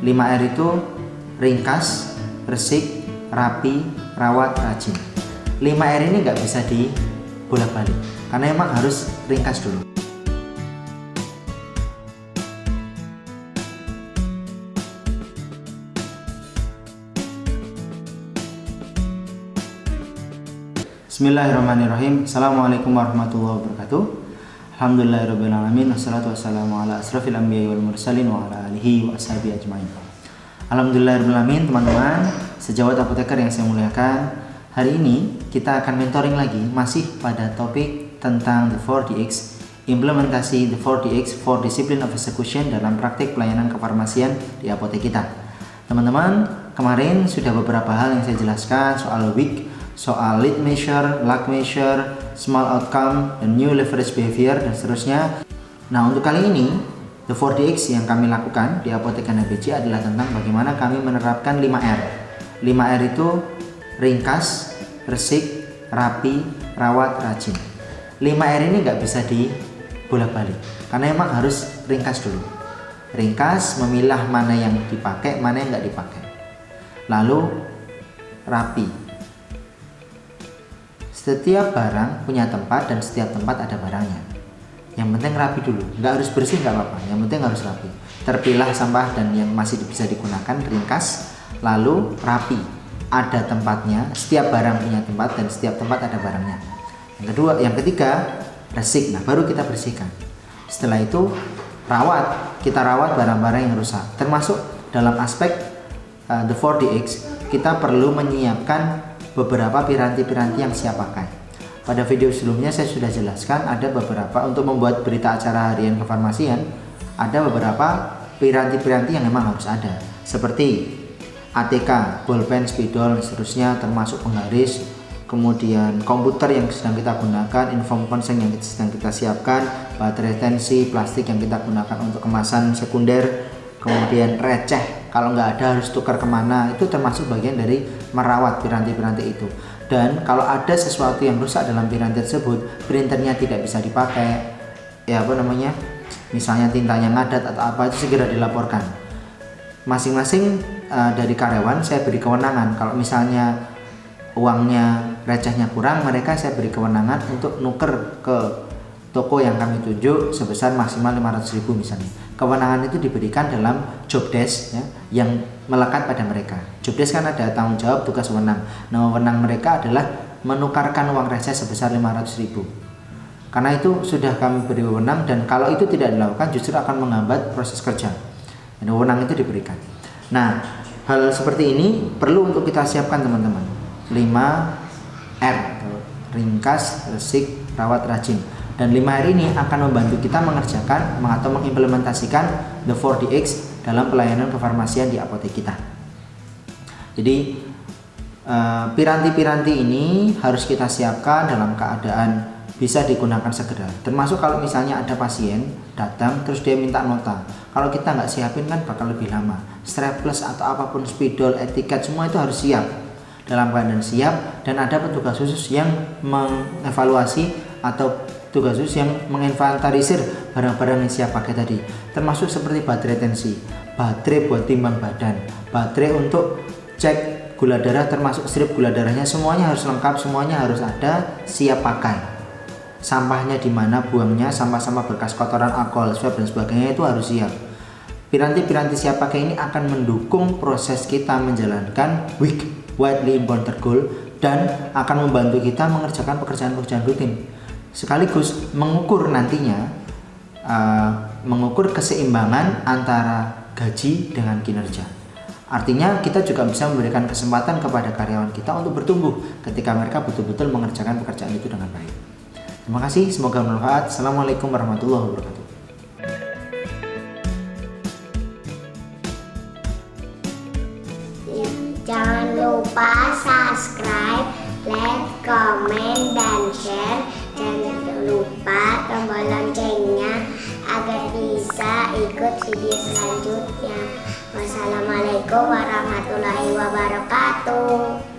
5R itu ringkas, resik, rapi, rawat, rajin. 5R ini nggak bisa dibolak-balik karena emang harus ringkas dulu. Bismillahirrahmanirrahim. Assalamualaikum warahmatullahi wabarakatuh. Alhamdulillahirabbil alamin wassalatu wassalamu ala asrofil anbiya'i wal mursalin wa ala alihi wa ashabihi ajmain. Alhamdulillahirabbil alamin, teman-teman, sejawat apoteker yang saya muliakan. Hari ini kita akan mentoring lagi masih pada topik tentang the 4DX, implementasi the 4DX, 4 Discipline of Execution dalam praktik pelayanan kefarmasian di apotek kita. Teman-teman, kemarin sudah beberapa hal yang saya jelaskan soal WIC, soal lead measure, lag measure, small outcome, dan new leverage behavior, dan seterusnya. Nah, untuk kali ini the 4DX yang kami lakukan di apotek NBC adalah tentang bagaimana kami menerapkan 5R. 5R itu ringkas, resik, rapi, rawat, rajin. 5R ini nggak bisa dibolak-balik karena emang harus ringkas dulu. Ringkas, memilah mana yang dipakai, mana yang nggak dipakai. Lalu rapi. Setiap barang punya tempat dan setiap tempat ada barangnya. Yang penting rapi dulu, nggak harus bersih nggak apa-apa, yang penting harus rapi. Terpilah sampah dan yang masih bisa digunakan, ringkas. Lalu rapi, ada tempatnya, setiap barang punya tempat dan setiap tempat ada barangnya. Yang ketiga, resik. Nah, baru kita bersihkan. Setelah itu rawat, kita rawat barang-barang yang rusak. Termasuk dalam aspek the 4DX, kita perlu menyiapkan beberapa piranti-piranti yang siap pakai. Pada video sebelumnya saya sudah jelaskan ada beberapa untuk membuat berita acara harian kefarmasian, ada beberapa piranti-piranti yang memang harus ada, seperti ATK, bolpen, spidol, dan seterusnya, termasuk penggaris, kemudian komputer yang sedang kita gunakan, inform consent yang sedang kita siapkan, baterai retensi, plastik yang kita gunakan untuk kemasan sekunder, kemudian receh kalau nggak ada harus tukar kemana, itu termasuk bagian dari merawat piranti-piranti itu. Dan kalau ada sesuatu yang rusak dalam piranti tersebut, printernya tidak bisa dipakai, misalnya tintanya ngadat atau apa, itu segera dilaporkan. Masing-masing dari karyawan saya beri kewenangan, kalau misalnya uangnya recehnya kurang, mereka saya beri kewenangan untuk nuker ke toko yang kami tunjuk sebesar maksimal 500.000 misalnya. Kewenangan itu diberikan dalam job desk ya, yang melekat pada mereka. Job desk kan ada tanggung jawab, tugas, wewenang. Nah, wewenang mereka adalah menukarkan uang receh sebesar 500.000. Karena itu sudah kami beri wewenang, dan kalau itu tidak dilakukan justru akan menghambat proses kerja. Dan wewenang itu diberikan. Nah, hal seperti ini perlu untuk kita siapkan, teman-teman. 5R, ringkas, resik, rawat, rajin. Dan 5R ini akan membantu kita mengerjakan atau mengimplementasikan the 4DX dalam pelayanan kefarmasian di apotek kita. Jadi piranti-piranti ini harus kita siapkan dalam keadaan bisa digunakan segera. Termasuk kalau misalnya ada pasien datang terus dia minta nota, kalau kita nggak siapin kan bakal lebih lama. Strapless atau apapun, spidol, etiket, semua itu harus siap dalam keadaan siap, dan ada petugas khusus yang mengevaluasi atau tugas khusus yang menginventarisir barang-barang yang siap pakai tadi, termasuk seperti baterai tensi, baterai buat timbang badan, baterai untuk cek gula darah, termasuk strip gula darahnya, semuanya harus lengkap, semuanya harus ada, siap pakai. Sampahnya di mana buangnya, sampah-sampah bekas kotoran, alkohol, swab, dan sebagainya itu harus siap. Piranti-piranti siap pakai ini akan mendukung proses kita menjalankan WIC, Widely Important Goal, dan akan membantu kita mengerjakan pekerjaan-pekerjaan rutin. Sekaligus mengukur nantinya mengukur keseimbangan antara gaji dengan kinerja. Artinya kita juga bisa memberikan kesempatan kepada karyawan kita untuk bertumbuh ketika mereka betul-betul mengerjakan pekerjaan itu dengan baik. Terima kasih, semoga bermanfaat. Assalamualaikum warahmatullahi wabarakatuh. Jangan lupa subscribe, like, comment, dan share. Jangan lupa tombol loncengnya agar bisa ikut video selanjutnya. Wassalamualaikum warahmatullahi wabarakatuh.